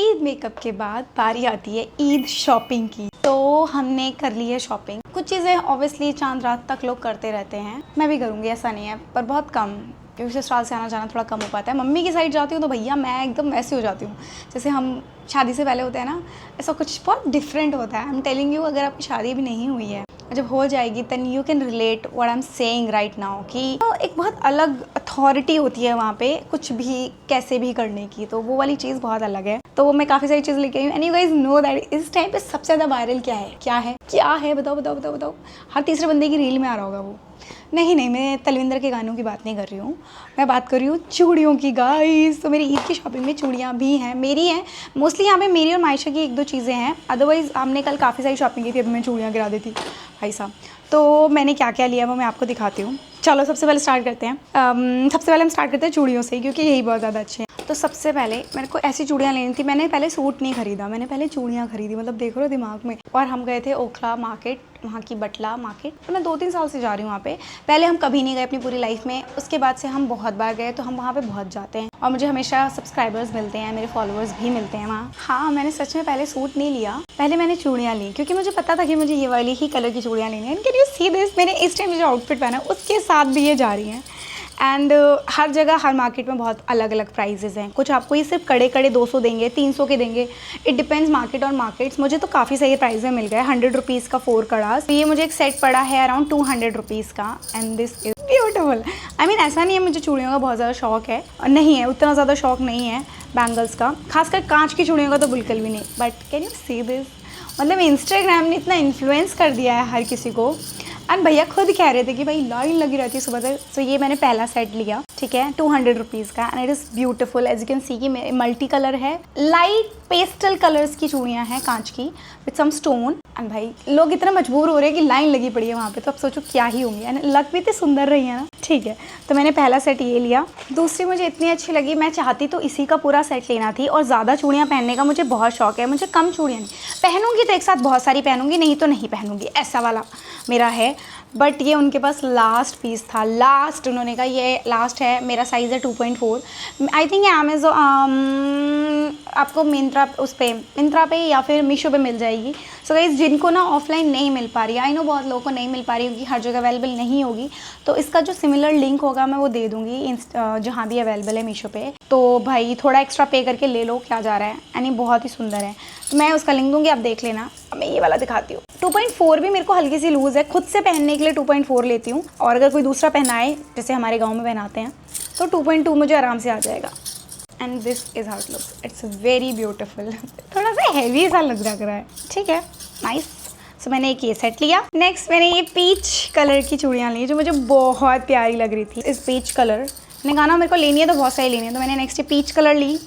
Eid makeup के बाद बारी आती है ईद शॉपिंग की। तो हमने कर ली है शॉपिंग। कुछ चीज़ें ऑब्वियसली चांद रात तक लोग करते रहते हैं, मैं भी करूँगी, ऐसा नहीं है, पर बहुत कम, क्योंकि ससुराल से आना जाना थोड़ा कम हो पाता है। मम्मी की साइड जाती हूँ तो भैया मैं एकदम वैसे हो जाती हूँ जैसे हम शादी से पहले होते हैं ना, ऐसा कुछ बहुत डिफरेंट होता है। आई एम टेलिंग यू, अगर आपकी शादी भी नहीं हुई है, जब हो जाएगी then you can relate what I am saying right now, कि तो एक बहुत अलग अथॉरिटी होती है वहाँ पे कुछ भी कैसे भी करने की, तो वो वाली चीज़ बहुत अलग है। तो मैं काफ़ी सारी चीज़ लेके आई हूँ। And you guys know that इस टाइम पे सबसे ज़्यादा वायरल क्या है बताओ। हर तीसरे बंदे की रील में आ रहा होगा वो। नहीं, मैं तलविंदर के गानों की बात नहीं कर रही हूँ, मैं बात कर रही हूँ चूड़ियों की गाइस। तो मेरी ईद की शॉपिंग में चूड़ियाँ भी हैं, मेरी हैं मोस्टली। यहाँ पे मेरी और मायशा की एक दो चीज़ें हैं, अदरवाइज़ हमने कल काफ़ी सारी शॉपिंग की थी। अभी मैं चूड़ियाँ गिरा देती भाई साहब। तो मैंने क्या क्या लिया वो मैं आपको दिखाती हूँ। चलो सबसे पहले स्टार्ट करते हैं। सबसे पहले हम स्टार्ट करते हैं चूड़ियों से, क्योंकि यही बहुत ज़्यादा अच्छे हैं। तो सबसे पहले मेरे को ऐसी चूड़ियाँ लेनी थी। मैंने पहले सूट नहीं खरीदा, मैंने पहले चूड़ियाँ खरीदी, मतलब देख रहे हो दिमाग में। और हम गए थे ओखला मार्केट, वहाँ की बटला मार्केट। तो मैं 2-3 साल से जा रही हूँ वहाँ पे। पहले हम कभी नहीं गए अपनी पूरी लाइफ में, उसके बाद से हम बहुत बार गए, तो हम वहाँ पे बहुत जाते हैं और मुझे हमेशा सब्सक्राइबर्स मिलते हैं, मेरे फॉलोअर्स भी मिलते हैं वहाँ। हाँ, मैंने सच में पहले सूट नहीं लिया, पहले मैंने चूड़ियाँ ली, क्योंकि मुझे पता था कि मुझे ये वाली ही कलर की चूड़ियाँ लेनी है। कैन यू सी दिस, मैंने इस टाइम जो आउटफिट पहना उसके साथ भी ये जा रही हैं। एंड हर जगह हर मार्केट में बहुत अलग अलग प्राइजेज़ हैं। कुछ आपको ये सिर्फ कड़े 200 देंगे, 300 के देंगे, इट डिपेंड्स मार्केट और मार्केट्स। मुझे तो काफ़ी सही प्राइस में मिल गया, 100 रुपीज़ का 4 कड़ास। तो ये मुझे एक सेट पड़ा है अराउंड 200 रुपीज़ का, and this is beautiful. I mean ऐसा नहीं है मुझे चूड़ियों का बहुत ज़्यादा शौक है, नहीं है, उतना ज़्यादा शौक नहीं है बैंगल्स का, खासकर कांच की चूड़ियों का तो बिल्कुल भी नहीं। But can you see this, मतलब इंस्टाग्राम ने इतना इन्फ्लुएंस कर दिया है हर किसी को। एंड भैया खुद कह रहे थे कि भाई लाइन लगी रहती है सुबह तक। तो ये मैंने पहला सेट लिया, ठीक है, 200 रुपीज़ का, and it is beautiful. As you can see कि मल्टी कलर है, लाइट पेस्टल कलर्स की चूड़ियाँ हैं कांच की विथ सम स्टोन। एंड भाई लोग इतना मजबूर हो रहे हैं कि लाइन लगी पड़ी है वहाँ पे, तो अब सोचो क्या ही होंगी। एंड लग भी इतनी सुंदर रही है ना, ठीक है। तो मैंने पहला सेट ये लिया। दूसरी मुझे इतनी अच्छी लगी, मैं चाहती तो इसी का पूरा सेट लेना थी। और ज़्यादा चूड़ियाँ पहनने का मुझे बहुत शौक है, मुझे कम चूड़ियाँ नहीं पहनूंगी तो एक साथ बहुत सारी पहनूंगी, नहीं तो नहीं पहनूंगी, ऐसा वाला मेरा है। बट ये उनके पास लास्ट पीस था, लास्ट, उन्होंने कहा ये लास्ट है। मेरा साइज़ है 2.4। आई थिंक ये आपको मिंत्रा पे या फिर मीशो पे मिल जाएगी। सो गाइस, जिनको ना ऑफलाइन नहीं मिल पा रही, आई नो बहुत लोगों को नहीं मिल पा रही होगी, हर जगह अवेलेबल नहीं होगी, तो इसका जो सिमिलर लिंक होगा मैं वो दे दूँगी जहाँ भी अवेलेबल है मीशो पे। तो भाई थोड़ा एक्स्ट्रा पे करके ले लो, क्या जा रहा है। यानी बहुत ही सुंदर है, तो मैं उसका लिंक दूँगी, आप देख लेना। अब मैं ये वाला दिखाती हूँ। 2.4 भी मेरे को हल्की सी लूज़ है, खुद से पहनने के लिए 2.4 लेती हूँ, और अगर कोई दूसरा पहनाए जैसे हमारे गाँव में पहनाते हैं तो 2.2 मुझे आराम से आ जाएगा। And this is how it looks, it's very beautiful. थोड़ा सा हैवी सा लग रहा है, ठीक है, नाइस। सो मैंने एक ये सेट लिया। नेक्स्ट मैंने ये पीच कलर की चूड़ियाँ ली, जो मुझे बहुत प्यारी लग रही थी। इस पीच कलर मैंने कहा ना मेरे को लेनी है तो बहुत सारी लेनी है, तो मैंने नेक्स्ट ये पीच कलर ली।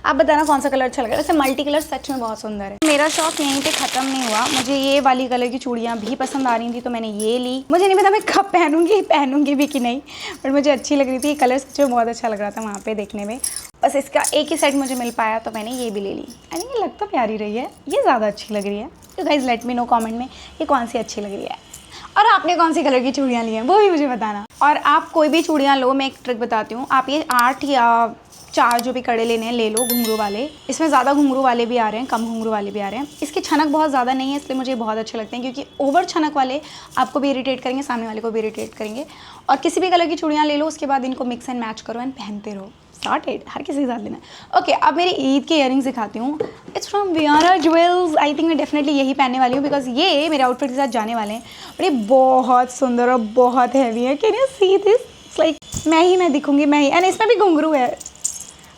आप बताना कौन सा कलर अच्छा लग रहा है। वैसे मल्टी कलर सच में बहुत सुंदर है। मेरा शौक यहीं पे ख़त्म नहीं हुआ, मुझे ये वाली कलर की चूड़ियाँ भी पसंद आ रही थी, तो मैंने ये ली। मुझे नहीं पता मैं कब पहनूंगी भी कि नहीं, बट मुझे अच्छी लग रही थी। ये कलर सच में बहुत अच्छा लग रहा था वहाँ पे देखने में। बस इसका एक ही सेट मुझे मिल पाया, तो मैंने ये भी ले ली। यानी ये लग तो प्यारी रही है, ये ज़्यादा अच्छी लग रही है। तो guys let me know comment में ये कौन सी अच्छी लग रही है, और आपने कौन सी कलर की चूड़ियाँ ली हैं वो भी मुझे बताना। और आप कोई भी चूड़ियाँ लो, मैं एक ट्रिक बताती हूँ, आप ये 8 या 4 जो भी कड़े लेने हैं ले लो, घुंघरू वाले। इसमें ज़्यादा घुंघरू वाले भी आ रहे हैं, कम घुंघरू वाले भी आ रहे हैं। इसकी छनक बहुत ज़्यादा नहीं है, इसलिए मुझे बहुत अच्छे लगते हैं, क्योंकि ओवर छनक वाले आपको भी इरिटेट करेंगे, सामने वाले को भी इरिटेट करेंगे। और किसी भी कलर की चूड़ियाँ ले लो, उसके बाद इनको मिक्स एंड मैच करो एंड पहनते रहो, सॉर्टेड, हर किसी के साथ लेना है। ओके, अब मेरी ईद के इयरिंग्स दिखाती हूँ। It's from Viara jewels. I think मैं डेफिनेटली यही पहनने वाली हूँ, बिकॉज ये मेरे आउटफिट के साथ जाने वाले हैं। और ये बहुत सुंदर और बहुत हैवी है। Can you see this, it's like मैं दिखूंगी, मैं ही। एंड इसमें भी घुंघरू है,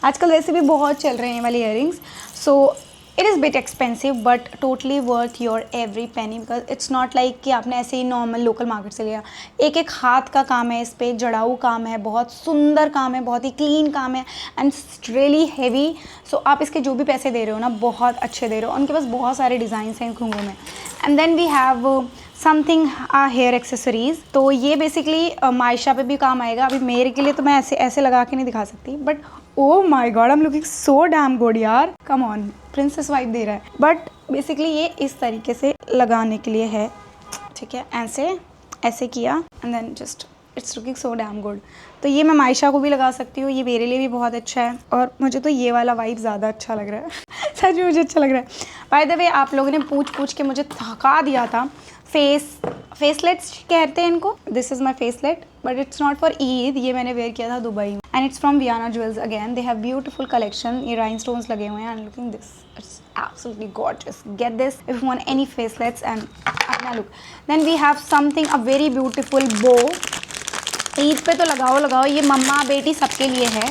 आजकल वैसे भी बहुत चल रहे हैं वाली earrings. So it is bit expensive but totally worth your every penny, because it's not like कि आपने ऐसे ही नॉर्मल लोकल मार्केट से लिया। एक एक हाथ का काम है, इस पर जड़ाऊ काम है, बहुत सुंदर काम है, बहुत ही क्लीन काम है, एंड रियली हैवी। सो आप इसके जो भी पैसे दे रहे हो ना, बहुत अच्छे दे रहे हो। उनके पास बहुत सारे डिज़ाइंस हैं घुंघरू में। And then we have something hair accessories. तो ये बेसिकली मायशा पे भी काम आएगा। अभी मेरे के लिए तो मैं ऐसे लगा के नहीं दिखा सकती, but oh my god, I am looking so damn good यार, कम ऑन, प्रिंसेस वाइब दे रहा है। बट बेसिकली ये इस तरीके से लगाने के लिए है, ठीक है, ऐसे किया and then just it's looking so damn good. तो ये मैं मायशा को भी लगा सकती हूँ, ये मेरे लिए भी बहुत अच्छा है और मुझे तो ये वाला वाइब ज़्यादा अच्छा लग रहा है सच में मुझे अच्छा लग रहा है। बाय द वे आप लोगों ने पूछ के मुझे थका दिया था। फेसलेट्स कहते हैं इनको। This is my facelet but it's not for Eid. ये मैंने वेयर किया था दुबई में and it's from Viana jewels again. They have beautiful collection. ये राइनस्टोन्स लगे हुए हैं and looking this it's absolutely gorgeous. Get this if you want any facelets and अपना look. Then we have something a very beautiful bow. Eid पे तो लगाओ ये मम्मा बेटी सबके लिए है।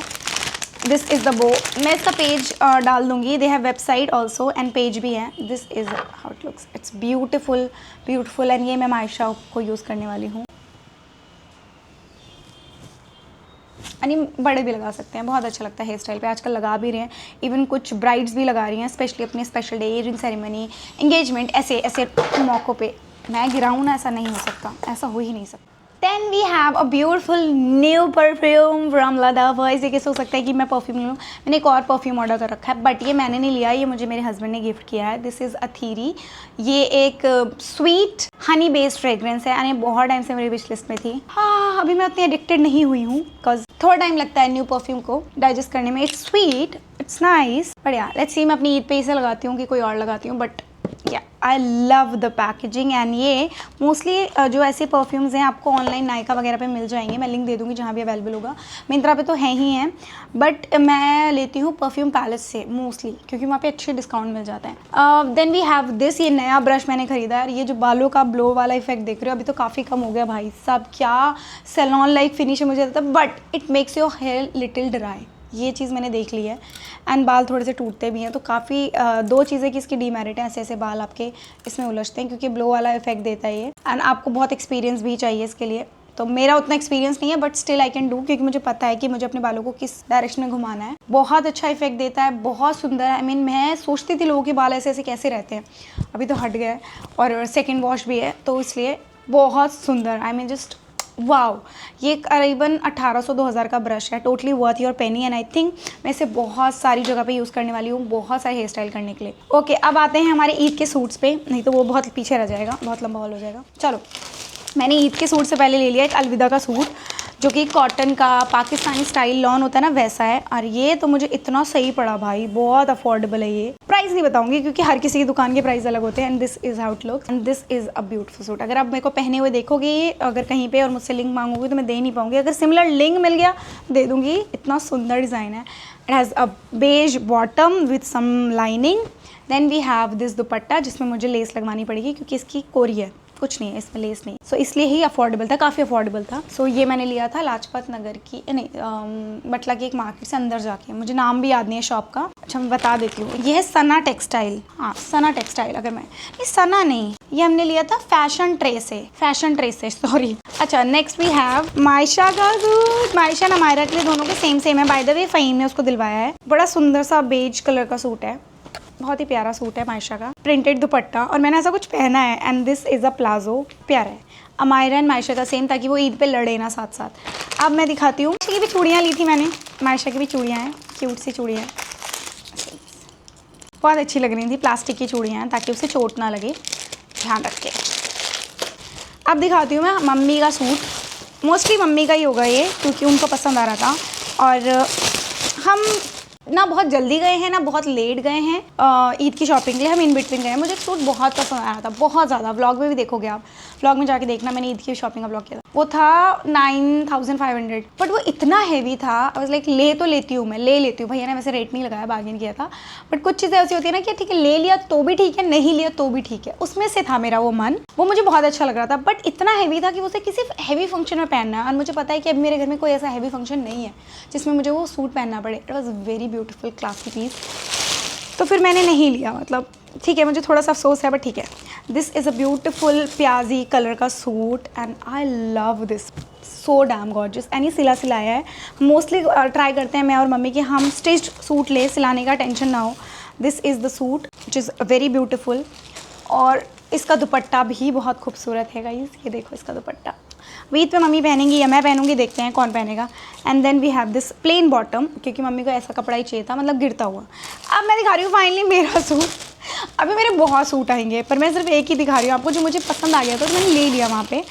This is the bow. मैं इसका पेज डाल दूँगी। They have website also and page भी है। This is how it looks. It's beautiful and ये मैं मायशा को यूज़ करने वाली हूँ। यानी बड़े भी लगा सकते हैं, बहुत अच्छा लगता है हेयर स्टाइल पे। आजकल लगा भी रहे हैं, इवन कुछ ब्राइड्स भी लगा रही हैं, स्पेशली अपने special day, ring ceremony, engagement, ऐसे मौक़ों पे। मैं गिराऊँ ना, ऐसा नहीं हो सकता, ऐसा हो ही नहीं सकता। Then we have a beautiful new perfume from Lada Boys। ये कैसे हो सकता है कि मैं परफ्यूम लूँ। मैंने एक और परफ्यूम ऑर्डर कर रखा है बट ये मैंने नहीं लिया, ये मुझे मेरे हस्बैंड ने गिफ्ट किया है। दिस इज़ अथीरी। ये एक स्वीट हनी बेस्ड फ्रेगरेंस है यानी बहुत टाइम से मेरी विश लिस्ट में थी। हाँ, अभी मैं उतनी एडिक्टेड नहीं हुई हूँ बिकॉज थोड़ा टाइम लगता है न्यू परफ्यूम को डाइजेस्ट करने में। It's sweet, it's nice but यार लेट्स सी, मैं अपनी ईद पे इसे लगाती हूँ कि कोई और लगाती हूँ बट या I love the packaging. And ये मोस्टली जो ऐसे परफ्यूम्स हैं आपको ऑनलाइन नायका वगैरह पे मिल जाएंगे, मैं लिंक दे दूँगी जहाँ भी अवेलेबल होगा। मिंत्रा पे तो है ही हैं बट मैं लेती हूँ परफ्यूम पैलेस से मोस्टली क्योंकि वहाँ पे अच्छे डिस्काउंट मिल जाते हैं। Then we have this. ये नया ब्रश मैंने खरीदा है। ये जो बालों का ब्लो वाला इफेक्ट देख रहे हो अभी तो काफ़ी कम हो गया भाई साहब, क्या सैलॉन लाइक फिनिश है मुझे लगता है but it makes your hair little dry. ये चीज़ मैंने देख ली है एंड बाल थोड़े से टूटते भी हैं तो काफ़ी दो चीज़ें की इसकी डीमेरिट है। ऐसे बाल आपके इसमें उलझते हैं क्योंकि ब्लो वाला इफेक्ट देता है ये एंड आपको बहुत एक्सपीरियंस भी चाहिए इसके लिए। तो मेरा उतना एक्सपीरियंस नहीं है but still I can do क्योंकि मुझे पता है कि मुझे अपने बालों को किस डायरेक्शन में घुमाना है। बहुत अच्छा इफेक्ट देता है, बहुत सुंदर है। आई मीन मैं सोचती थी लोगों के बाल ऐसे कैसे रहते हैं, अभी तो हट गया है और सेकेंड वॉश भी है तो इसलिए बहुत सुंदर। I mean just wow. ये करीबन 1800-2000 का ब्रश है। Totally worth your Penney and I think मैं इसे बहुत सारी जगह पे यूज़ करने वाली हूँ, बहुत सारे हेयर स्टाइल करने के लिए। ओके, अब आते हैं हमारे ईद के सूट्स पे, नहीं तो वो बहुत पीछे रह जाएगा, बहुत लंबा हॉल हो जाएगा। चलो, मैंने ईद के सूट से पहले ले लिया एक अलविदा का सूट जो कि कॉटन का पाकिस्तानी स्टाइल लॉन होता है ना वैसा है और ये तो मुझे इतना सही पड़ा भाई, बहुत अफोर्डेबल है। ये प्राइस नहीं बताऊंगी क्योंकि हर किसी की दुकान के प्राइस अलग होते हैं। And this is how it looks and this is a beautiful suit. अगर आप मेरे को पहने हुए देखोगे अगर कहीं पे और मुझसे लिंक मांगोगे तो मैं दे नहीं पाऊंगी, अगर सिमिलर लिंक मिल गया दे दूंगी। इतना सुंदर डिज़ाइन है। It has a beige bottom with some lining. Then we have this dupatta जिसमें मुझे लेस लगवानी पड़ेगी क्योंकि इसकी कोरी है, कुछ नहीं है इसमें, लेस नहीं। सो इसलिए ही अफोर्डेबल था, काफ़ी अफोर्डेबल था। सो ये मैंने लिया था लाजपत नगर की नहीं बटला की एक मार्केट से अंदर जाके, मुझे नाम भी याद नहीं है शॉप का। अच्छा मैं बता देती हूँ, ये है सना टेक्सटाइल। हाँ सना टेक्सटाइल, अगर मैं नहीं सना नहीं, ये हमने लिया था फैशन ट्रे से सॉरी। अच्छा नेक्स्ट वी हैव मायशा का सूट। मायशा और मायरा के लिए दोनों के सेम है। बाय द वे फ़हीम ने उसको दिलवाया है। बड़ा सुंदर सा बेज कलर का सूट है, बहुत ही प्यारा सूट है मायशा का। प्रिंटेड दुपट्टा और मैंने ऐसा कुछ पहना है and this is a palazzo. प्यारा है। अमायरा एंड मायशा का सेम ताकि वो ईद पे लड़े ना साथ साथ। अब मैं दिखाती हूँ, मायशा की भी चूड़ियाँ ली थी मैंने, मायशा की भी चूड़ियाँ हैं, क्यूट सी चूड़ियाँ, बहुत अच्छी लग रही थी। प्लास्टिक की चूड़ियाँ हैं ताकि उसे चोट ना लगे, ध्यान रख के। अब दिखाती हूँ मैं मम्मी का सूट। मोस्टली मम्मी का ही होगा ये क्योंकि उनको पसंद आ रहा था और हम ना बहुत जल्दी गए हैं ना बहुत लेट गए हैं ईद की शॉपिंग के लिए। हम इन बिटवीन गए हैं। मुझे एक सूट बहुत पसंद आया था, बहुत ज़्यादा। व्लॉग में भी देखोगे आप, व्लॉग में जाके देखना, मैंने ईद की शॉपिंग का व्लॉग किया था। वो था 9500 बट वो इतना हैवी था। आई वाज लाइक ले तो लेती हूँ मैं, ले लेती हूँ। भैया ने वैसे रेट नहीं लगाया, बार्गेन किया था। बट कुछ चीज़ें ऐसी होती है ना कि ठीक है ले लिया तो भी ठीक है, नहीं लिया तो भी ठीक है, उसमें से था मेरा वो मन। वो मुझे बहुत अच्छा लग रहा था बट इतना हैवी था कि उसे किसी हैवी फंक्शन में पहनना है और मुझे पता है कि अभी मेरे घर में कोई ऐसा हैवी फंक्शन नहीं है जिसमें मुझे वो सूट पहनना पड़े। It was very beautiful classy piece. तो फिर मैंने नहीं लिया, मतलब ठीक है मुझे थोड़ा सा अफसोस है बट ठीक है। दिस इज़ अ ब्यूटीफुल प्याजी कलर का suit and I love this, so damn gorgeous. And ये सिलाया है। मोस्टली ट्राई करते हैं मैं और मम्मी कि हम स्टिच्ड सूट ले, सिलाने का टेंशन ना हो। This is the suit which is very beautiful और इसका दुपट्टा भी बहुत खूबसूरत है गाइस। ये देखो इसका दुपट्टा। ईद पे मम्मी पहनेंगी या मैं पहनूंगी, देखते हैं कौन पहनेगा। And then we have this plain bottom क्योंकि मम्मी को ऐसा कपड़ा ही चाहिए था, मतलब गिरता हुआ। अब मैं दिखा रही हूँ फाइनली मेरा सूट। अभी मेरे बहुत सूट आएंगे पर मैं सिर्फ एक ही दिखा रही हूँ आपको जो मुझे पसंद आ गया था तो मैंने ले लिया वहाँ पे।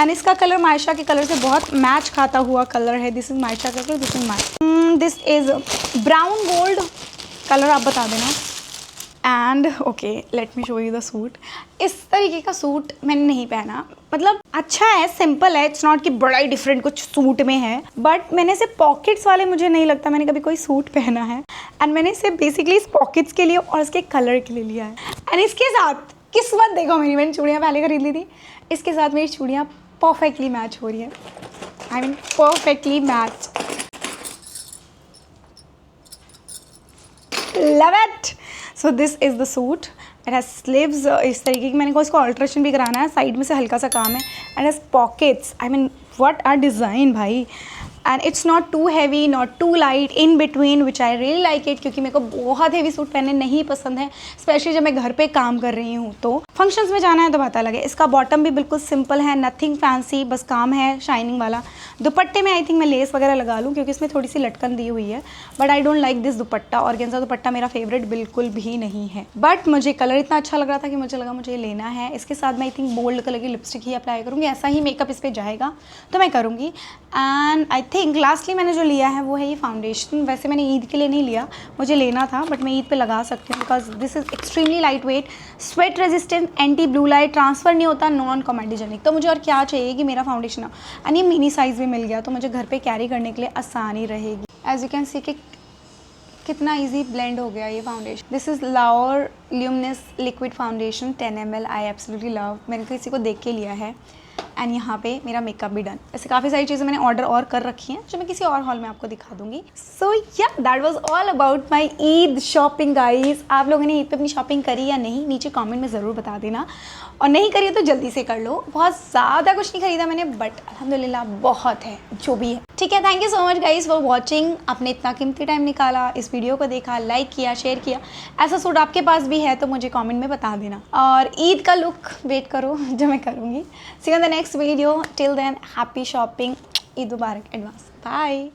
एंड इसका कलर मायशा के कलर से बहुत मैच खाता हुआ कलर है। दिस इज मायशा का colour, this is my, this is brown gold colour, आप बता देना। And okay, let me show you the suit. इस तरीके का सूट मैंने नहीं पहना, मतलब अच्छा है, सिंपल है, इट्स नॉट कि बड़ा ही डिफरेंट कुछ सूट में है, बट मैंने इसे पॉकेट्स वाले, मुझे नहीं लगता मैंने कभी कोई सूट पहना है। एंड मैंने इसे बेसिकली इस पॉकेट्स के लिए और इसके कलर के लिए लिया है। एंड इसके साथ किस्मत देखो मेरी, मैंने चूड़ियाँ पहले खरीद ली थी, इसके साथ मेरी चूड़ियाँ परफेक्टली मैच हो रही है। I mean perfectly match. Love it. So this is the suit. It has sleeves इस तरीके की, मैंने को इसको अल्ट्रेशन भी कराना है, साइड में से हल्का सा काम है। And has pockets, I mean what are design भाई। And it's not too heavy not too light, in between, which I really like it, क्योंकि मेरे को बहुत हैवी सूट पहनने नहीं पसंद है, स्पेशली जब मैं घर पे काम कर रही हूँ। तो फंक्शंस में जाना है तो बात अलग है। इसका बॉटम भी बिल्कुल सिंपल है, नथिंग फैंसी, बस काम है शाइनिंग वाला। दुपट्टे में आई थिंक मैं लेस वगैरह लगा लूँ क्योंकि इसमें थोड़ी सी लटकन दी हुई है, but I don't like this dupatta. Organza दुपट्टा मेरा फेवरेट बिल्कुल भी नहीं है, बट मुझे कलर इतना अच्छा लग रहा था कि मुझे लगा मुझे लेना है। इसके साथ मैं आई थिंक बोल्ड कलर की लिपस्टिक ही अप्लाई करूँगी, ऐसा ही मेकअप इस पर जाएगा तो मैं करूँगी। एंड आई थिंक लास्टली मैंने जो लिया है वो है ये फाउंडेशन। वैसे मैंने ईद के लिए नहीं लिया, मुझे लेना था, बट मैं ईद पे लगा सकती हूँ because this is extremely light weight, sweat resistant, anti blue light, transfer नहीं होता, नॉन कॉमेडिजेनिक। तो मुझे और क्या चाहिए कि मेरा फाउंडेशन हो, एंड ये मिनी साइज़ भी मिल गया तो मुझे घर पे कैरी करने के लिए आसानी रहेगी। एज यू कैन सी कि कितना इजी ब्लेंड हो गया ये फाउंडेशन। दिस इज़ लावर luminous liquid foundation 10 ml। I absolutely love, मैंने किसी को देख के लिया है। एंड यहाँ पे मेरा मेकअप भी डन। ऐसे काफ़ी सारी चीज़ें मैंने ऑर्डर और कर रखी हैं जो मैं किसी और हॉल में आपको दिखा दूंगी। सो या that was all about my Eid shopping guys. आप लोगों ने ईद पे अपनी शॉपिंग करी या नहीं, नीचे कमेंट में ज़रूर बता देना, और नहीं करी तो जल्दी से कर लो। बहुत ज़्यादा कुछ नहीं खरीदा मैंने, बट अल्हम्दुलिल्लाह बहुत है जो भी है। ठीक है, thank you so much guys for watching. आपने इतना कीमती टाइम निकाला, इस वीडियो को देखा, लाइक किया, शेयर किया। ऐसा सूट आपके पास भी है तो मुझे कमेंट में बता देना, और ईद का लुक वेट करो जो मैं करूँगी। See you in the next video, till then happy shopping, Eid मुबारक एडवांस, बाय।